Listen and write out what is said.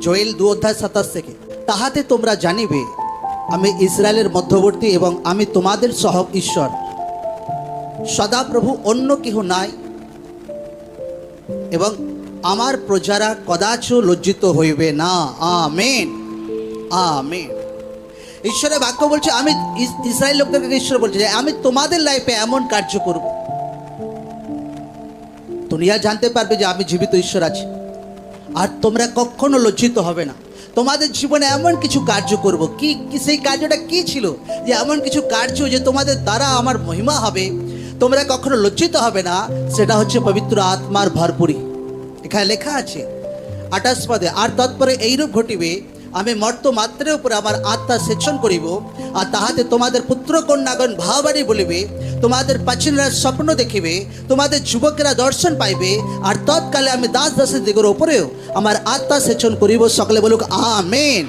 Joel 2:27 থেকে, তাহাতে তোমরা জানিবে আমি ইসরায়েলের মধ্যবর্তী এবং আমি তোমাদের সহ ঈশ্বর, সদাপ্রভু, অন্য কেহ নাই, এবং আমার প্রজারা কদাচ লজ্জিত হইবে না। Amen, amen. ঈশ্বরের বাক্য বলছে, আমি ইসরায়েল লোকদেরকে ঈশ্বর বলছে যে আমি তোমাদের লাইফে এমন কার্য করব, দুনিয়া জানতে পারবে যে আমি জীবিত ঈশ্বর আছি, আর তোমরা কখনো লজ্জিত হবে না। তোমাদের জীবনে এমন কিছু কার্য করব। কি সেই কার্যটা কি ছিল? যে এমন কিছু কার্য যে তোমাদের দ্বারা আমার মহিমা হবে, তোমরা কখনো লজ্জিত হবে না। সেটা হচ্ছে পবিত্র আত্মার ভরপুরি। এখানে লেখা আছে 28 পদে, আর তৎপরে এইরূপ ঘটিবে, আমি মর্ত মাত্রের উপরে আমার আত্মা সেচন করিব, আর তাহাতে তোমাদের পুত্র কন্যাগণ ভাবাড়ি বলিবে, তোমাদের প্রাচীনরা স্বপ্ন দেখিবে, তোমাদের যুবকেরা দর্শন পাইবে, আর তৎকালে আমি দাস দাসের দিগের উপরেও আমার আত্মা সেচন করিব। সকলে বলুক আমেন।